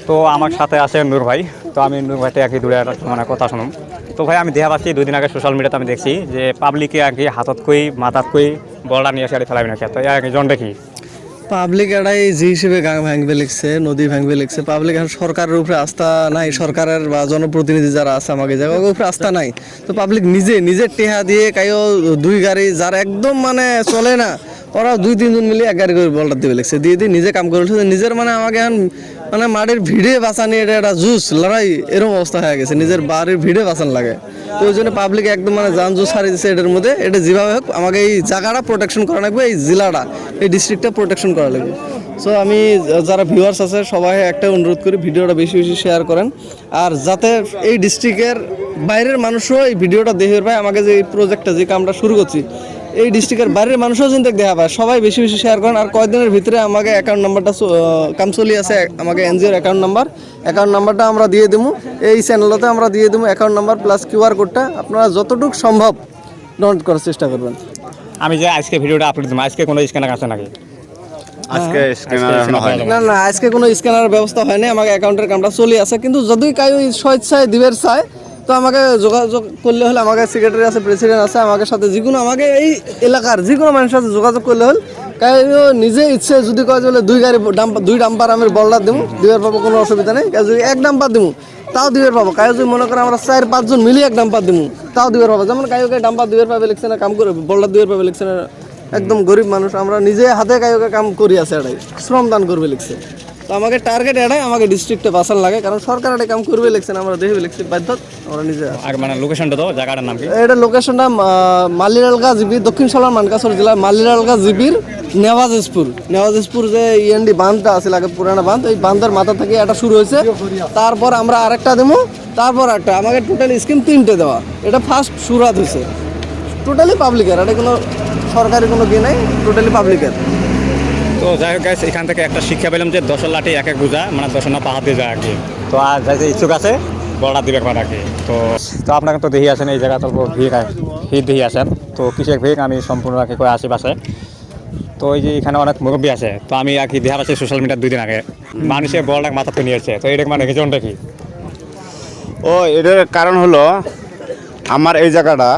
তো আমার সাথে আছে নূর ভাই। তো আমি নূর ভাইতে একই দূরে মানে কথা শুনুম। তো ভাই আমি দেখা পাচ্ছি 2 দিন আগে সোশ্যাল মিডিয়াতে আমি দেখছি যে পাবলিকে আর কি হাতত কই মাথাত কই বলটা নিয়ে এসে ফেলাবি না তো একজন দেখি পাবলিক এটাই যে হিসেবে গাঁ ভাঙবে লিখছে, নদী ভাঙবে লিখছে। পাবলিক এখন সরকারের উপরে আস্থা নাই, সরকারের বা জনপ্রতিনিধি যারা আছে আমাকে জায়গার উপরে আস্থা নাই। তো পাবলিক নিজের টেহা দিয়ে কাইও 2 গাড়ি যারা একদম মানে চলে না, ওরা 2-3 জন মিলে 1 গাড়ি করে বলটা দিবে লিখছে, দিয়ে নিজে কাম করে উঠেছে। নিজের মানে আমাকে এখন মানে মাটির ভিড়ে বাঁচানি এটা একটা জুস লড়াই এরকম অবস্থা হয়ে গেছে, নিজের বাড়ির ভিড়ে বাঁচান লাগে। তো ওই জন্য পাবলিক একদম মানে যান জুস হারিয়ে দিচ্ছে এটার মধ্যে। এটা যেভাবে হোক আমাকে এই জায়গাটা প্রোটেকশন করা লাগবে, এই জেলাটা এই ডিস্ট্রিক্টটা প্রোটেকশন করা লাগবে। সো আমি যারা ভিউয়ার্স আছে সবাই একটা অনুরোধ করি, ভিডিওটা বেশি বেশি শেয়ার করেন, আর যাতে এই ডিস্ট্রিক্টের বাইরের মানুষও এই ভিডিওটা দেখে পায়। আমাকে যে এই প্রজেক্টটা যে কামটা শুরু করছি এই ডিস্ট্রিক্টের বাইরের মানুষও যেন দেখা পায়, সবাই বেশি বেশি শেয়ার করেন। আর কয়েকদিনের ভিতরে আমাকে অ্যাকাউন্ট নাম্বারটা কাম চলি আছে, আমাকে এনজিওর অ্যাকাউন্ট নাম্বারটা আমরা দিয়ে দেবো, এই চ্যানেলতে আমরা দিয়ে দেবো অ্যাকাউন্ট নাম্বার প্লাস QR কোডটা। আপনারা যতটুকু সম্ভব ডাউনলোড করার চেষ্টা করবেন। আমি যে আজকে ভিডিওটা আপলোড দিলাম, আজকে কোনো স্ক্যানার আছে নাকি? আজকে না আজকে কোনো স্ক্যানারের ব্যবস্থা হয়নি, আমাকে অ্যাকাউন্টের কামটা চলে আছে। কিন্তু যদি কেউ স্বেচ্ছায় দিবের চায় তো আমাকে যোগাযোগ করলে হলে, আমাকে সেক্রেটারি আছে, প্রেসিডেন্ট আছে, আমাকে সাথে যে কোনো আমাকে এই এলাকার যে কোনো মানুষের সাথে যোগাযোগ করলে হল। কেউ নিজে ইচ্ছে যদি কয় বলে 2 ডাম্পার আমি বলটা দেবো, দিবের পাবো, কোনো অসুবিধা নেই। কেউ যদি 1 ডাম্পার দেবো তাও দিবের পাবো। কেউ যদি মনে করে আমরা 4-5 জন মিলিয়ে 1 ডাম্পার দেবো তাও দিবের পাবো। যেমন কাউকে ডাম্পার দিবের পাবে লিখছে না, কাম করে বলটা দিবের পাবে লিখছে না, একদম গরিব মানুষ আমরা নিজে হাতে কাউকে কাম করি আছে, এটাই শ্রম দান করবে লিখছে। তো আমাকে টার্গেট এটাই, আমাকে ডিস্ট্রিক্টে বাঁচান লাগে, কারণ সরকার এটা কাম করবে লিখছে না, আমরা দেখবে লিখছি বাধ্য আমরা নিজে। মানে লোকেশনটা তো জায়গাটার নাম কি? এটা লোকেশনটা মালিরালগা জিবি, দক্ষিণ সালার মানকাসর জেলার মালিরালগা জিবির নেওয়াজপুর যে ইএনডি বাঁধটা আছে আগে পুরানা বাঁধ, এই বাঁধের মাথা থেকে এটা শুরু হয়েছে। তারপর আমরা আরেকটা দেবো, তারপর একটা আমাকে টোটাল স্কিম 3টে দেওয়া। এটা ফার্স্ট শুরুয়াত হয়েছে, টোটালি পাবলিকের, এটা কোনো সরকারি কোনো কি নাই, টোটালি পাবলিকের। তো যাই হোক গাইস, এখান থেকে একটা শিক্ষা পেলাম যে 10 লাঠি এক বোঝা, মানে 10 না পাহাড় দিয়ে যায় আর কি। তো আর যাই যে ইচ্ছুক আছে বড়া দিবে আর কি। তো আপনাকে তো দেখি আসেন এই জায়গা তো ভিড় দেখি আসেন। তো কিসের ভিড় আমি সম্পূর্ণ আর কি করে আশেপাশে। তো এই যে এখানে অনেক মুরব্বী আছে, তো আমি আর কি দেখা পাচ্ছি সোশ্যাল মিডিয়ার 2 দিন আগে মানুষের বড়টা মাথাতে নিয়েছে। তো এটা মানে রেজনটা কি? এটার কারণ হলো আমার এই জায়গাটা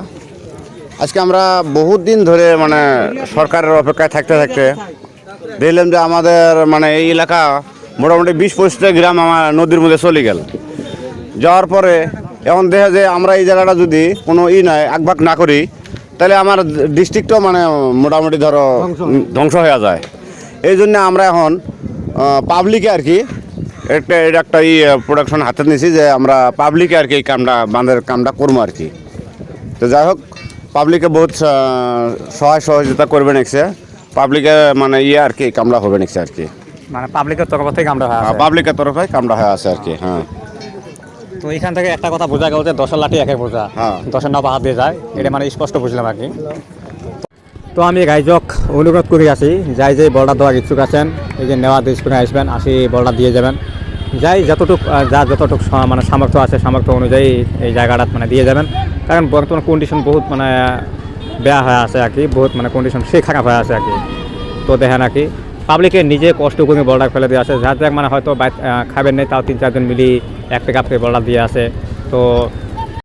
আজকে আমরা বহুত দিন ধরে মানে সরকারের অপেক্ষায় থাকতে দেখলাম যে আমাদের মানে এই এলাকা মোটামুটি 20-25টা গ্রাম আমার নদীর মধ্যে চলে গেল। যাওয়ার পরে এখন দেখা যায় আমরা এই জায়গাটা যদি কোনো নয় আগভাগ না করি তাহলে আমার ডিস্ট্রিক্টও মানে মোটামুটি ধরো ধ্বংস হয়ে যায়। এই জন্য আমরা এখন পাবলিকে আর কি এটা একটা প্রোডাকশন হাতে নিয়েছি যে আমরা পাবলিকে আর কি এই কামটা বাঁধের কামটা করবো আর কি। তো যাই হোক পাবলিকে বহুত সহযোগিতা করবে নেক্সে, পাবলিকে মানে আর কি কামটা হবে নেক্সে আর কি, মানে পাবলিকের তরফ থেকে কামটা হয়, পাবলিকের তরফে কামটা হয়ে আছে আর কি। হ্যাঁ, তো এখান থেকে একটা কথা বোঝা গেল যে 10 লাঠি এক বোঝা, 10 না পাহাড় দিয়ে যায়, এটা মানে স্পষ্ট বুঝলাম আর কি। তো আমি গাইজক অনুরোধ করে আছি, যাই যে বলটা দেওয়ার ইচ্ছুক আছেন এই যে নেওয়া স্কুলে আসবেন, আসি বলটা দিয়ে যাবেন। যাই যতটুকু মানে সামর্থ্য আছে সামর্থ্য অনুযায়ী এই জায়গাটা মানে দিয়ে যাবেন। কারণ বর্তমান কন্ডিশন বহুত মানে বেয়া হয়ে আছে আর কি, বহুত মানে কন্ডিশন সে খারাপ হয়ে আছে আর কি। তো দেখেন আর কি পাবলিকে নিজে কষ্ট করে বলটা ফেলে দিয়ে আসে, যার মানে হয়তো খাবেন নেই তাও 3-4 জন মিলি 1 টাকা বলটা দিয়ে আসে। তো